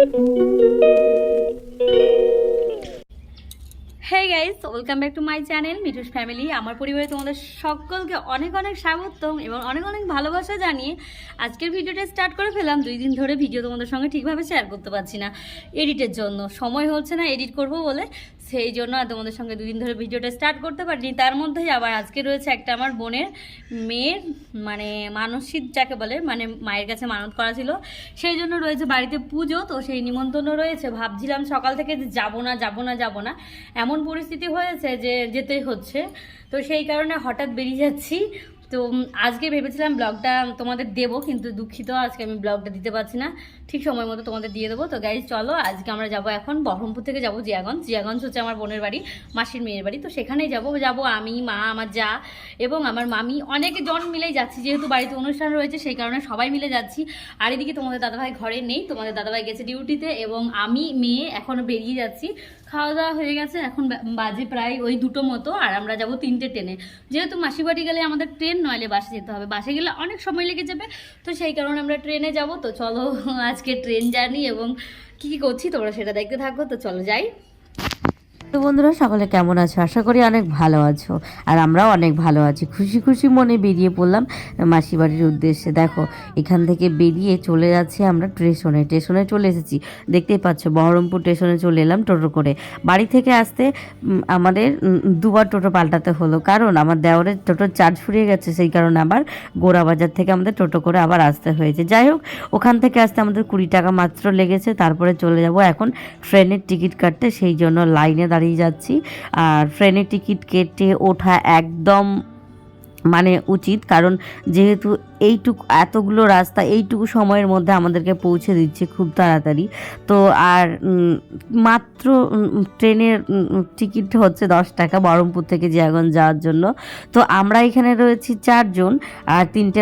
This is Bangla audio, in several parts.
Hey guys, welcome back to my channel Mithu's family. আমার পরিবারে তোমাদের সকলকে অনেক অনেক স্বাগতম এবং অনেক অনেক ভালোবাসা জানিয়ে আজকের ভিডিওটা স্টার্ট করে ফেলাম। 2 দিন ধরে ভিডিও তোমাদের সঙ্গে ঠিকভাবে শেয়ার করতে পারছি না, এডিটের জন্য সময় হচ্ছে না এডিট করব বলে, সেই জন্য আর তোমাদের সঙ্গে 2 দিন ধরে ভিডিওটা স্টার্ট করতে পারিনি। তার মধ্যেই আবার আজকে রয়েছে একটা আমার বোনের মেয়ের মানে মানসিক যাকে বলে, মানে মায়ের কাছে মানত করা ছিল, সেই জন্য রয়েছে বাড়িতে পুজো। তো সেই নিমন্ত্রণ রয়েছে, ভাবছিলাম সকাল থেকে যে যাবো না এমন পরিস্থিতি হয়েছে যে যেতেই হচ্ছে। তো সেই কারণে হঠাৎ বেরিয়ে যাচ্ছি। তো আজকে ভেবেছিলাম ব্লগটা তোমাদের দেবো, কিন্তু দুঃখিত আজকে আমি ব্লগটা দিতে পারছি না, ঠিক সময় মতো তোমাদের দিয়ে দেবো। তো গাইজ চলো, আজকে আমরা যাব এখন বহরমপুর থেকে যাব জিয়াগঞ্জ হচ্ছে আমার বোনের বাড়ি, মাসির মেয়ের বাড়ি। তো সেখানেই যাব আমি, মা, আমার যা এবং আমার মামি, অনেকে জন মিলেই যাচ্ছি, যেহেতু বাড়িতে অনুষ্ঠান রয়েছে সেই কারণে সবাই মিলে যাচ্ছি। আর এদিকে তোমাদের দাদাভাই ঘরে নেই, তোমাদের দাদাভাই গেছে ডিউটিতে এবং আমি মেয়ে এখনও বেরিয়ে যাচ্ছি। খাওয়া দাওয়া হয়ে গেছে, এখন বাজে প্রায় ওই 2টো মতো, আর আমরা যাব 3টে ট্রেনে, যেহেতু মাসি বাড়ি গেলে আমাদের ট্রেন নইলে বাসে যেতে হবে, বাসে গেলে অনেক সময় লেগে যাবে। তো সেই কারণে আমরা ট্রেনে যাব। তো চলো আজকে ট্রেন জার্নি এবং কী কী করছি তোমরা সেটা দেখতে থাকো। তো চলো যাই। তো বন্ধুরা, সকলে কেমন আছো? আশা করি অনেক ভালো আছো, আর আমরাও অনেক ভালো আছি। খুশি খুশি মনে বেরিয়ে পড়লাম মাসি বাড়ির উদ্দেশ্যে। দেখো, এখান থেকে বেরিয়ে চলে যাচ্ছি আমরা স্টেশনে চলে এসেছি, দেখতেই পাচ্ছ বহরমপুর স্টেশনে চলে এলাম টোটো করে। বাড়ি থেকে আসতে আমাদের 2বার টোটো পাল্টাতে হলো, কারণ আমার দেওরের টোটোর চার্জ ফুরিয়ে গেছে, সেই কারণে আবার গোড়াবাজার থেকে আমাদের টোটো করে আবার আসতে হয়েছে। যাই হোক, ওখান থেকে আসতে আমাদের 20 টাকা মাত্র লেগেছে। তারপরে চলে যাব এখন ট্রেনের টিকিট কাটতে, সেই জন্য লাইনে দাঁড়িয়ে যাচ্ছি। আর ট্রেনের টিকিট কেটে ওঠা একদম মানে উচিত, কারণ যেহেতু এতগুলো রাস্তা এইটুকু সময়ের মধ্যে আমাদেরকে পৌঁছে দিচ্ছে খুব তাড়াতাড়ি। তো আর মাত্র ট্রেনের টিকিট হচ্ছে 10 টাকা বহরমপুর থেকে জিয়াগঞ্জ যাওয়ার জন্য। তো আমরা এখানে রয়েছি 4 জন আর 3টে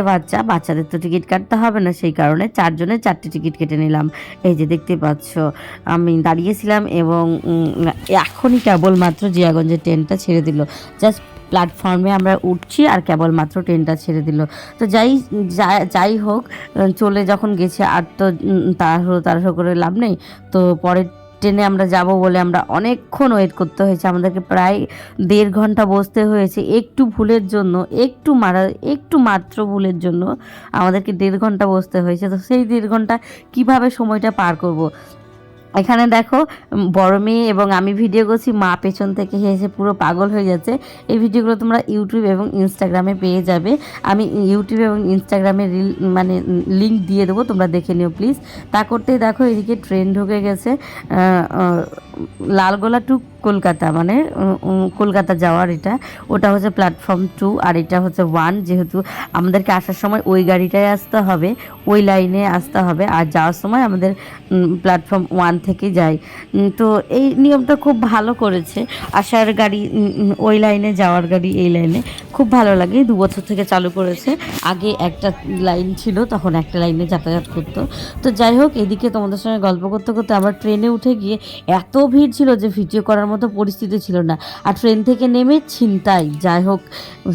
বাচ্চাদের তো টিকিট কাটতে হবে না, সেই কারণে 4 জনের 4টে টিকিট কেটে নিলাম। এই যে দেখতে পাচ্ছ আমি দাঁড়িয়েছিলাম এবং এখনই কেবলমাত্র জিয়াগঞ্জের ট্রেনটা ছেড়ে দিল। জাস্ট প্ল্যাটফর্মে আমরা উঠছি আর কেবলমাত্র ট্রেনটা ছেড়ে দিল। তো যাই হোক, চলে যখন গেছে আর তো তাড়াহুড়ো করে লাভ নেই। তো পরের ট্রেনে আমরা যাব বলে আমরা অনেকক্ষণ ওয়েট করতে হয়েছে, আমাদেরকে প্রায় 1.5 ঘন্টা বসতে হয়েছে। একটু মাত্র ভুলের জন্য আমাদেরকে 1.5 ঘন্টা বসতে হয়েছে। তো সেই 1.5 ঘন্টা কিভাবে সময়টা পার করব। এখানে দেখো, বড় মেয়ে এবং আমি ভিডিও করছি, মা পেছন থেকে হেসে পুরো পাগল হয়ে যাচ্ছে। এই ভিডিওগুলো তোমরা ইউটিউব এবং ইনস্টাগ্রামে পেয়ে যাবে। আমি ইউটিউব এবং ইনস্টাগ্রামে লিঙ্ক দিয়ে দেবো, তোমরা দেখে নিও প্লিজ। তা করতেই দেখো এদিকে ট্রেন ঢুকে গেছে লালগোলা টু কলকাতা, মানে কলকাতা যাওয়ার ওটা হচ্ছে প্ল্যাটফর্ম 2 আর এটা হচ্ছে 1। যেহেতু আমাদেরকে আসার সময় ওই গাড়িটায় আসতে হবে, ওই লাইনে আসতে হবে, আর যাওয়ার সময় আমাদের প্ল্যাটফর্ম 1 থেকে যাই। তো এই নিয়মটা খুব ভালো করেছে, আসার গাড়ি ওই লাইনে, যাওয়ার গাড়ি এই লাইনে, খুব ভালো লাগে। 2 বছর থেকে চালু করেছে, আগে একটা লাইন ছিল, তখন একটা লাইনে যাতায়াত করতো। তো যাই হোক, এদিকে তোমাদের সঙ্গে গল্প করতে করতে আমরা ট্রেনে উঠে গিয়ে এত ভিড় ছিল যে ভিডিও করার মতো পরিস্থিতি ছিল না, আর ট্রেন থেকে নেমে ছিনতাই। যাই হোক,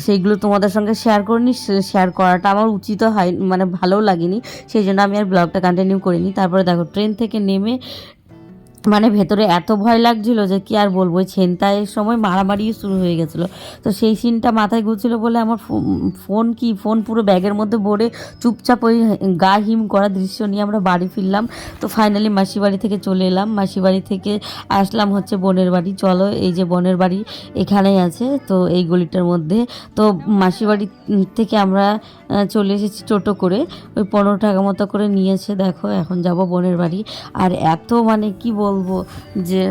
সেইগুলো তোমাদের সঙ্গে শেয়ার করাটা আমার উচিত হয়, মানে ভালোও লাগেনি, সেই জন্য আমি আর ব্লগটা কন্টিনিউ করিনি। তারপরে দেখো ট্রেন থেকে নেমে মানে ভেতরে এত ভয় লাগছিল যে কি আর বলবো, ছিনতাইয়ের সময় মারামারিও শুরু হয়ে গেছিলো। তো সেই সিনটা মাথায় ঘুরছিল বলে আমার ফোন পুরো ব্যাগের মধ্যে ভরে চুপচাপ ওই গা হিম করা দৃশ্য নিয়ে আমরা বাড়ি ফিরলাম। তো ফাইনালি মাসি বাড়ি থেকে চলে এলাম, মাসি বাড়ি থেকে আসলাম হচ্ছে বোনের বাড়ি। চলো, এই যে বোনের বাড়ি এখানেই আছে, তো এই গলিটার মধ্যে। তো মাসি বাড়ি থেকে আমরা চলে এসেছি টোটো করে, ওই 15 টাকা মতো করে নিয়েছে। দেখো এখন যাব বোনের বাড়ি। আর এত মানে কি বলবো যে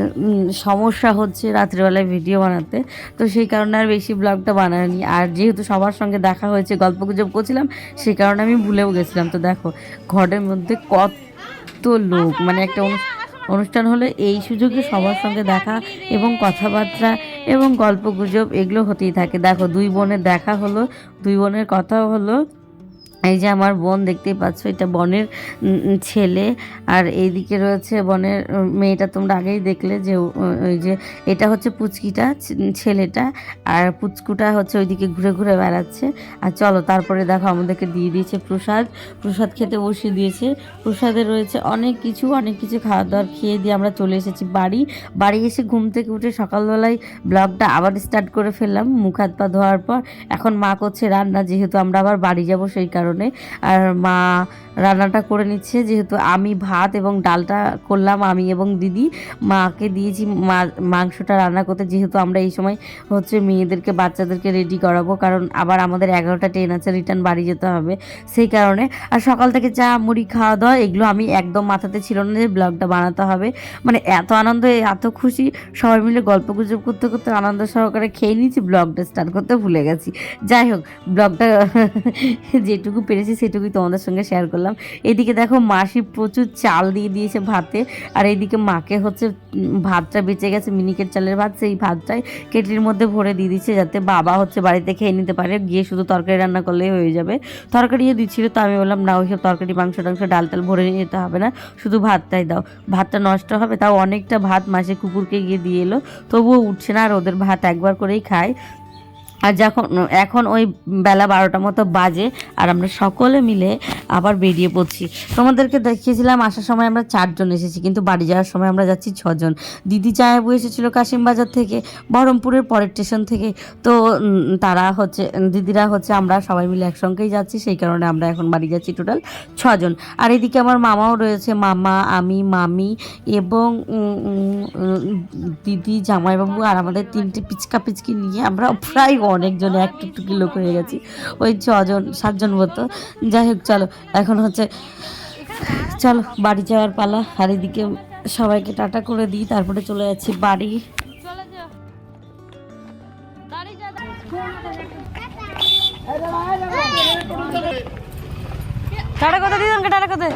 সমস্যা হচ্ছে রাত্রিবেলায় ভিডিও বানাতে, তো সেই কারণে আর বেশি ব্লগটা বানাইনি। আর যেহেতু সবার সঙ্গে দেখা হয়েছে, গল্প গুজব করছিলাম, সেই কারণে আমি ভুলেও গেছিলাম। তো দেখো ঘরের মধ্যে কত লোক, মানে একটা অনুষ্ঠান হলে এই সুযোগে সবার সঙ্গে দেখা এবং কথাবার্তা এবং গল্প গুজব এগুলো হতেই থাকে। দেখো 2 বোনের দেখা হলো, 2 বোনের কথাও হলো, এই যে আমার বোন দেখতেই পাচ্ছ, এটা বোনের ছেলে, আর এইদিকে রয়েছে বোনের মেয়েটা, তোমরা আগেই দেখলে যে ওই যে এটা হচ্ছে পুচকিটা ছেলেটা, আর পুচকুটা হচ্ছে ওইদিকে ঘুরে ঘুরে বেড়াচ্ছে। আর চলো তারপরে দেখো আমাদেরকে দিয়ে দিয়েছে প্রসাদ, প্রসাদ খেতে বসিয়ে দিয়েছে। প্রসাদে রয়েছে অনেক কিছু খাওয়া দাওয়ার খেয়ে দিয়ে আমরা চলে এসেছি বাড়ি এসে ঘুম থেকে উঠে সকালবেলায় ব্লগটা আবার স্টার্ট করে ফেললাম মুখ হাত পা ধোয়ার পর। এখন মা করছে রান্না, যেহেতু আমরা আবার বাড়ি যাব সেই কারণে, আর মা রান্নাটা করে নিচ্ছে। যেহেতু আমি ভাত এবং ডালটা করলাম আমি এবং দিদি, মাকে দিয়েছি মাংসটা রান্না করতে, যেহেতু আমরা এই সময় হচ্ছে মেয়েদেরকে বাচ্চাদেরকে রেডি করাবো, কারণ আবার আমাদের 11টা ট্রেন আছে, রিটার্ন বাড়ি যেতে হবে সেই কারণে। আর সকাল থেকে চা মুড়ি খাওয়া দাওয়া এগুলো আমি একদম মাথাতে ছিল না যে ব্লগটা বানাতে হবে, মানে এত আনন্দ এত খুশি, সবাই মিলে গল্প গুজব করতে করতে আনন্দ সহকারে খেয়ে নিয়েছি, ব্লগটা স্টার্ট করতে ভুলে গেছি। যাই হোক, ব্লগটা যেটুকু পেরেছি সেটুকুই তোমাদের সঙ্গে শেয়ার করলাম। এদিকে দেখো মাসি প্রচুর চাল দিয়ে দিয়েছে ভাতে, আর এইদিকে মাকে হচ্ছে ভাতটা বেঁচে গেছে, মিনিকেট চালের ভাত, সেই ভাতটাই কেটলির মধ্যে ভরে দিয়ে দিচ্ছে, যাতে বাবা হচ্ছে বাড়িতে খেয়ে নিতে পারে, গিয়ে শুধু তরকারি রান্না করলেই হয়ে যাবে। তরকারিও দিচ্ছিল, তো আমি বললাম না, ওইসব তরকারি মাংস টাংস ডাল টাল ভরে নিয়ে যেতে হবে না, শুধু ভাতটাই দাও, ভাতটা নষ্ট হবে। তাও অনেকটা ভাত মাসে কুকুরকে গিয়ে দিয়ে এলো, তবুও উঠছে না, আর ওদের ভাত একবার করেই খায়। আর এখন ওই বেলা 12টা মতো বাজে, আর আমরা সকলে মিলে আবার বেরিয়ে পড়ছি। তোমাদেরকে দেখিয়েছিলাম আসার সময় আমরা 4 জন এসেছি, কিন্তু বাড়ি যাওয়ার সময় আমরা যাচ্ছি 6 জন। দিদি চায়াবু এসেছিল কাশিমবাজার থেকে, বহরমপুরের পরের স্টেশন থেকে। তো তারা হচ্ছে দিদিরা হচ্ছে আমরা সবাই মিলে একসঙ্গেই যাচ্ছি, সেই কারণে আমরা এখন বাড়ি যাচ্ছি টোটাল 6 জন। আর এদিকে আমার মামাও রয়েছে, মামা, আমি, মামি এবং দিদি, জামাইবাবু, আর আমাদের 3টে পিচকি নিয়ে আমরা প্রায় অনেকজন, একটু লোক হয়ে গেছি, ওই 6 জন 7 জন মতো। যাই হোক, চলো এখন হচ্ছে চলো বাড়ি যাওয়ার পালা। আর এদিকে সবাইকে টাটা করে দিই, তারপরে চলে যাচ্ছি বাড়ি। টাটা কথা দিদি, টাটা কথা।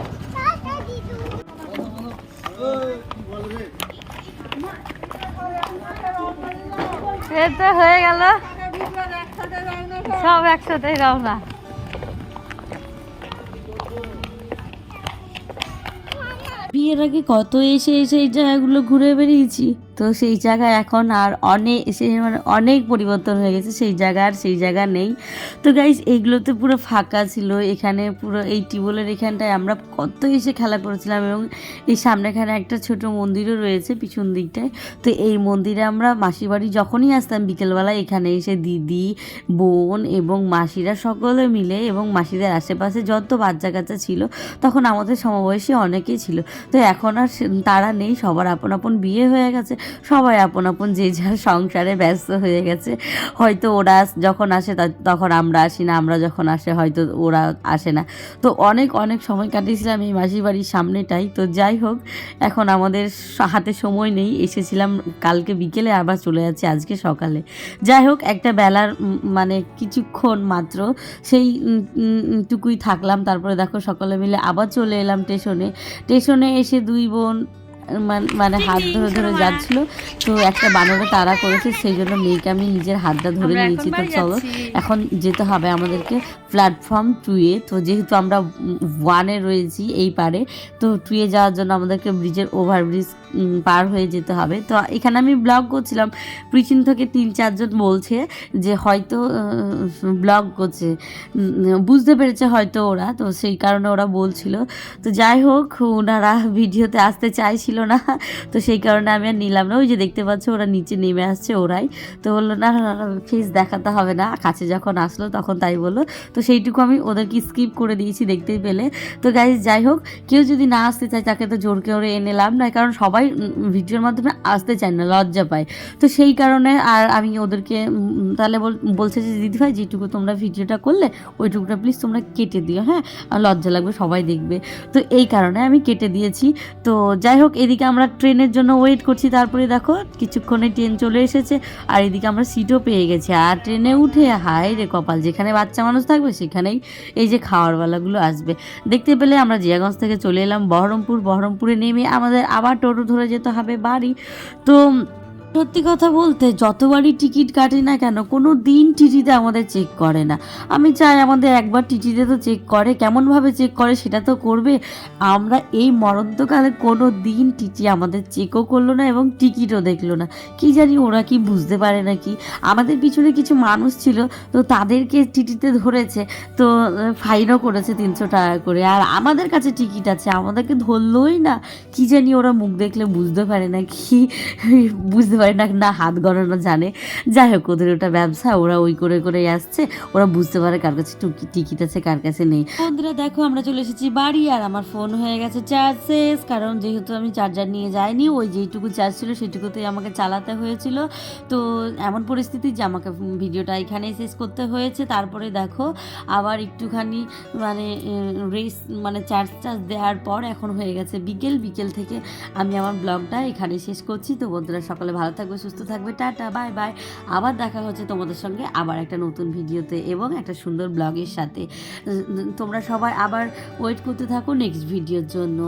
সে তো হয়ে গেল, সব একসাথে রওনা। বিয়ের আগে কত এসে এই জায়গাগুলো ঘুরে বেরিয়েছি, তো সেই জায়গায় এখন আর অনেক পরিবর্তন হয়ে গেছে, সেই জায়গা আর সেই জায়গা নেই। তো গাইস, এইগুলোতে পুরো ফাঁকা ছিল, এখানে পুরো এই টিউবওয়েলের এখানটায় আমরা কত এসে খেলা করেছিলাম, এবং এই সামনেখানে একটা ছোট মন্দিরও রয়েছে পিছন দিকটায়। তো এই মন্দিরে আমরা মাসির বাড়ি যখনই আসতাম বিকেলবেলা, এখানে এসে দিদি, বোন এবং মাসিরা সকলে মিলে, এবং মাসিদের আশেপাশে যত বাচ্চা কাচ্চা ছিল, তখন আমাদের সমবয়সী অনেকেই ছিল। তো এখন আর তারা নেই, সবার আপন আপন বিয়ে হয়ে গেছে, সবাই আপন আপন যে যার সংসারে ব্যস্ত হয়ে গেছে। হয়তো ওরা যখন আসে তখন আমরা আসি না, আমরা যখন আসে হয়তো ওরা আসে না। তো অনেক সময় কাটিয়েছিলাম এই মাসির বাড়ির সামনেটাই। তো যাই হোক, এখন আমাদের হাতে সময় নেই, এসেছিলাম কালকে বিকেলে, আবার চলে যাচ্ছি আজকে সকালে। যাই হোক, একটা বেলার মানে কিছুক্ষণ মাত্র সেই টুকুই থাকলাম, তারপরে দেখো সকলে মিলে আবার চলে এলাম স্টেশনে এসে 2 বোন মানে হাত ধরে ধরে যাচ্ছিল, তো একটা বানরে তাড়া করেছে, সেই জন্য মেয়েকে আমি নিজের হাতটা ধরে নিয়েছি। তো চলো এখন যেতে হবে আমাদেরকে প্ল্যাটফর্ম 2-এ। তো যেহেতু আমরা 1-এ রয়েছি এই পারে, তো 2-এ যাওয়ার জন্য আমাদেরকে ব্রিজের ওভারব্রিজ পার হয়ে যেতে হবে। তো এখানে আমি ব্লগ করছিলাম, পিছন থেকে 3-4 জন বলছে যে হয়তো ব্লগ করছে, বুঝতে পেরেছে হয়তো ওরা, তো সেই কারণে ওরা বলছিল। তো যাই হোক, ওনারা ভিডিওতে আসতে চাইছিল না, তো সেই কারণে আমি আর নিলাম না। ওই যে দেখতে পাচ্ছ ওরা নিচে নেমে আসছে ওরাই, তো বললো না ফেস দেখাতে হবে না, কাছে যখন আসলো তখন তাই বললো। তো সেইটুকু আমি ওদেরকে স্কিপ করে দিয়েছি, দেখতেই পেলে। তো গাইজ, যাই হোক, কেউ যদি না আসতে চায় তাকে তো জোর করে এনে লাভ নয়, কারণ সবাই ভিডিওর মাধ্যমে আসতে চায় না, লজ্জা পায়। তো সেই কারণে আর আমি ওদেরকে তাহলে বলছে যে দিদিভাই, যেটুকু তোমরা ভিডিওটা করলে ওইটুকুটা প্লিজ তোমরা কেটে দিও, হ্যাঁ, লজ্জা লাগবে, সবাই দেখবে। তো এই কারণে আমি কেটে দিয়েছি। তো যাই হোক, এদিকে আমরা ট্রেনের জন্য ওয়েট করছি, তারপরে দেখো কিছুক্ষণে ট্রেন চলে এসেছে, আর এদিকে আমরা সিটও পেয়ে গেছি। আর ট্রেনে উঠে হায় রে কপাল, যেখানে বাচ্চা মানুষ থাকবে সেখানেই এই যে খাওয়ার বেলাগুলো আসবে। দেখতে পেলে আমরা জিয়াগঞ্জ থেকে চলে এলাম বহরমপুরে নেমে আমাদের আবার টোটো ধরে যেতে হবে বাড়ি। তো সত্যি কথা বলতে যতবারই টিকিট কাটি না কেন কোনো দিন টিটিতে আমাদের চেক করে না। আমি চাই আমাদের একবার টিটিতে তো চেক করে, কেমনভাবে চেক করে সেটা তো করবে। আমরা এই মরন্তকালে কোনো দিন টিটি আমাদের চেকও করলো না এবং টিকিটও দেখলো না। কি জানি ওরা কি বুঝতে পারে নাকি। আমাদের পিছনে কিছু মানুষ ছিল, তো তাদেরকে টিটিতে ধরেছে, তো ফাইনও করেছে 300 টাকা করে। আর আমাদের কাছে টিকিট আছে, আমাদেরকে ধরলোই না। কি জানি ওরা মুখ দেখলে বুঝতে পারে না কি বুঝতে পারে না, না হাত গড়ানো জানে। যাই হোক, ওদের ওটা ব্যবসা, ওরা ওই করে করেই আসছে, ওরা বুঝতে পারে কার কাছে টিকিট আছে কার কাছে নেই। বন্ধুরা দেখো আমরা চলে এসেছি বাড়ি, আর আমার ফোন হয়ে গেছে চার্জ শেষ, কারণ যেহেতু আমি চার্জার নিয়ে যাইনি, ওই যেইটুকু চার্জ ছিল সেটুকুতেই আমাকে চালাতে হয়েছিল। তো এমন পরিস্থিতি যে আমাকে ভিডিওটা এখানেই শেষ করতে হয়েছে। তারপরে দেখো আবার একটুখানি মানে রেস মানে চার্জ দেওয়ার পর এখন হয়ে গেছে বিকেল থেকে আমি আমার ব্লগটা এখানে শেষ করছি। তো বন্ধুরা সকলে ভালো থাকবে, সুস্থ থাকবে, টাটা বাই বাই। আবার দেখা হচ্ছে তোমাদের সঙ্গে আবার একটা নতুন ভিডিওতে এবং একটা সুন্দর ব্লগের সাথে। তোমরা সবাই আবার ওয়েট করতে থাকো নেক্সট ভিডিওর জন্য।